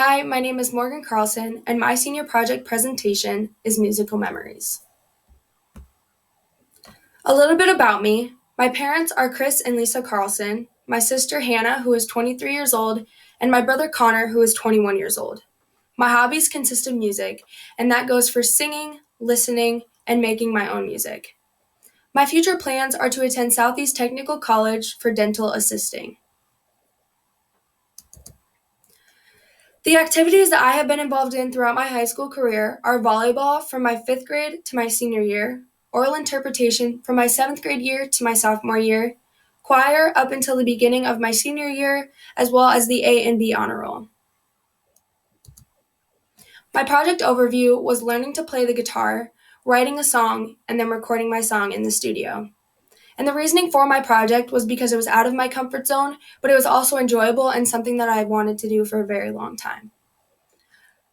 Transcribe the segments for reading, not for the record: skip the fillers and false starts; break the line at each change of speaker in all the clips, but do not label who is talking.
Hi, my name is Morgen Carlson, and my senior project presentation is Musical Memories. A little bit about me. My parents are Chris and Lisa Carlson, my sister Hannah, who is 23 years old, and my brother Connor, who is 21 years old. My hobbies consist of music, and that goes for singing, listening, and making my own music. My future plans are to attend Southeast Technical College for dental assisting. The activities that I have been involved in throughout my high school career are volleyball from my fifth grade to my senior year, oral interpretation from my seventh grade year to my sophomore year, choir up until the beginning of my senior year, as well as the A and B honor roll. My project overview was learning to play the guitar, writing a song, and then recording my song in the studio. And the reasoning for my project was because it was out of my comfort zone, but it was also enjoyable and something that I wanted to do for a very long time.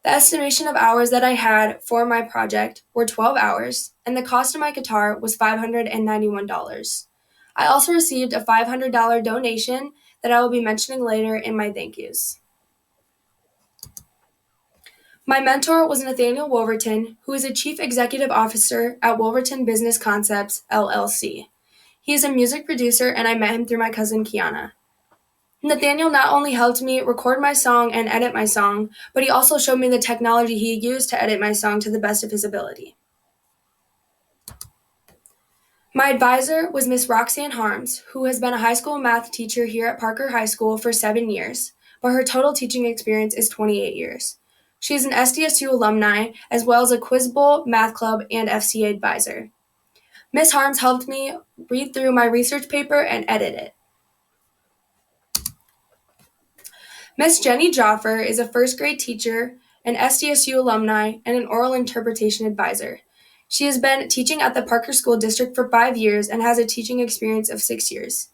The estimation of hours that I had for my project were 12 hours, and the cost of my guitar was $591. I also received a $500 donation that I will be mentioning later in my thank yous. My mentor was Nathaniel Wolverton, who is a chief executive officer at Wolverton Business Concepts, LLC. He is a music producer, and I met him through my cousin Kiana. Nathaniel not only helped me record my song and edit my song, but he also showed me the technology he used to edit my song to the best of his ability. My advisor was Miss Roxanne Harms, who has been a high school math teacher here at Parker High School for 7 years, but her total teaching experience is 28 years. She is an SDSU alumni, as well as a Quiz Bowl, Math Club, and FCA advisor. Miss Harms helped me read through my research paper and edit it. Miss Jenny Joffer is a first grade teacher, an SDSU alumni, and an oral interpretation advisor. She has been teaching at the Parker School District for 5 years and has a teaching experience of 6 years.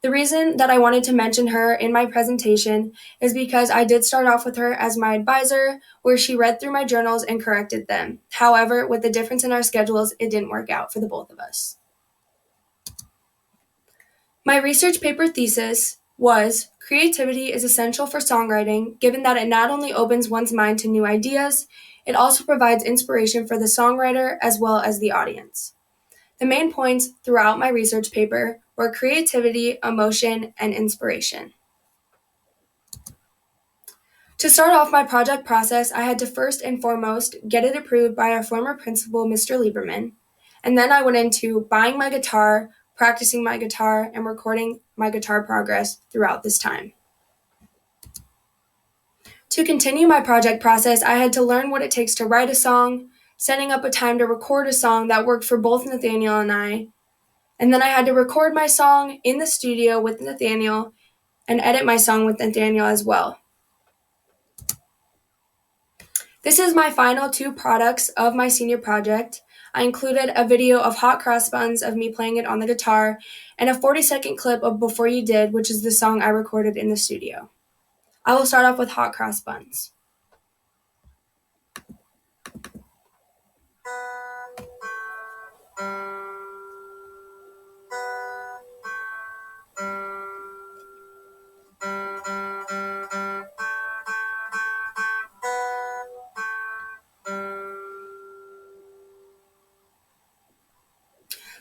The reason that I wanted to mention her in my presentation is because I did start off with her as my advisor, where she read through my journals and corrected them. However, with the difference in our schedules, it didn't work out for the both of us. My research paper thesis was creativity is essential for songwriting, given that it not only opens one's mind to new ideas, it also provides inspiration for the songwriter as well as the audience. The main points throughout my research paper were creativity, emotion, and inspiration. To start off my project process, I had to first and foremost get it approved by our former principal, Mr. Lieberman, and then I went into buying my guitar, practicing my guitar, and recording my guitar progress throughout this time. To continue my project process, I had to learn what it takes to write a song, setting up a time to record a song that worked for both Nathaniel and I, and then I had to record my song in the studio with Nathaniel and edit my song with Nathaniel as well. This is my final 2 products of my senior project. I included a video of hot cross buns of me playing it on the guitar and a 40-second clip of Before You Did, which is the song I recorded in the studio. I will start off with hot cross buns.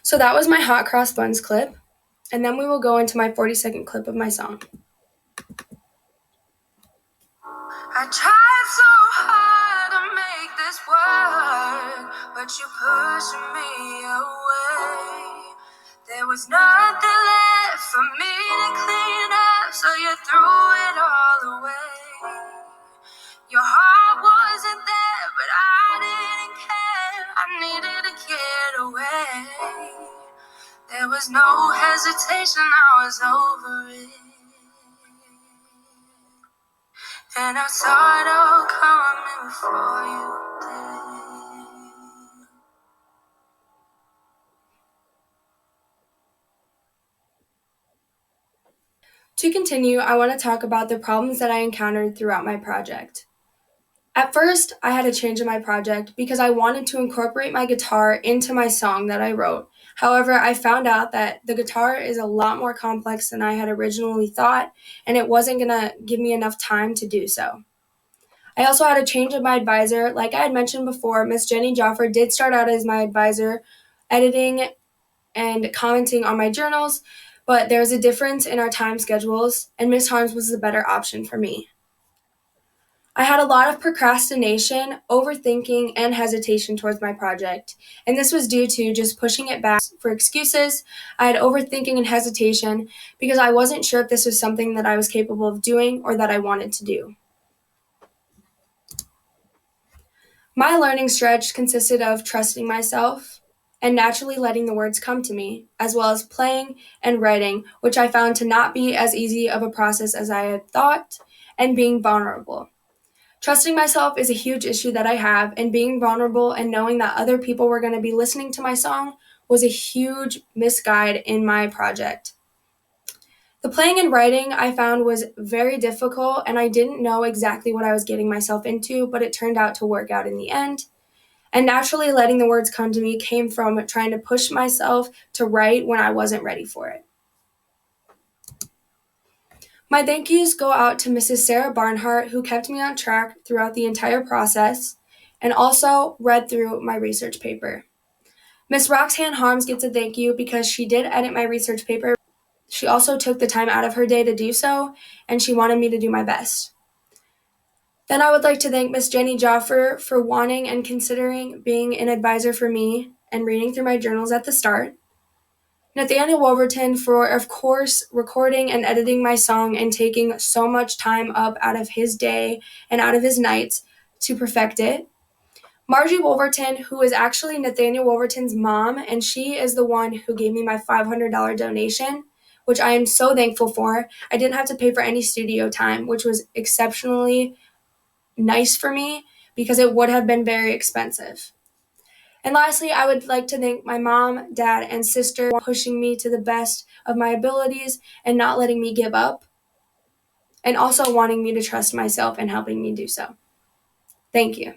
So that was my hot cross buns clip, and then we will go into my 40-second clip of my song. I tried so hard to make this work, but you pushed me away. There was nothing left for me to clean up, so you threw it all away. Your heart wasn't there, but I didn't care. I needed to get away. There was no hesitation, I was over it. And I saw it all coming before you did. To continue, I want to talk about the problems that I encountered throughout my project. At first, I had a change in my project because I wanted to incorporate my guitar into my song that I wrote. However, I found out that the guitar is a lot more complex than I had originally thought, and it wasn't going to give me enough time to do so. I also had a change of my advisor. Like I had mentioned before, Miss Jenny Joffer did start out as my advisor, editing and commenting on my journals, but there was a difference in our time schedules, and Miss Harms was the better option for me. I had a lot of procrastination, overthinking, and hesitation towards my project, and this was due to just pushing it back for excuses. I had overthinking and hesitation because I wasn't sure if this was something that I was capable of doing or that I wanted to do. My learning stretch consisted of trusting myself and naturally letting the words come to me, as well as playing and writing, which I found to not be as easy of a process as I had thought, and being vulnerable. Trusting myself is a huge issue that I have, and being vulnerable and knowing that other people were going to be listening to my song was a huge misguide in my project. The playing and writing I found was very difficult, and I didn't know exactly what I was getting myself into, but it turned out to work out in the end. And naturally, letting the words come to me came from trying to push myself to write when I wasn't ready for it. My thank yous go out to Mrs. Sarah Barnhart, who kept me on track throughout the entire process and also read through my research paper. Miss Roxanne Harms gets a thank you because she did edit my research paper. She also took the time out of her day to do so, and she wanted me to do my best. Then I would like to thank Miss Jenny Joffer for wanting and considering being an advisor for me and reading through my journals at the start. Nathaniel Wolverton for, of course, recording and editing my song and taking so much time up out of his day and out of his nights to perfect it. Margie Wolverton, who is actually Nathaniel Wolverton's mom, and she is the one who gave me my $500 donation, which I am so thankful for. I didn't have to pay for any studio time, which was exceptionally nice for me because it would have been very expensive. And lastly, I would like to thank my mom, dad, and sister for pushing me to the best of my abilities and not letting me give up, and also wanting me to trust myself and helping me do so. Thank you.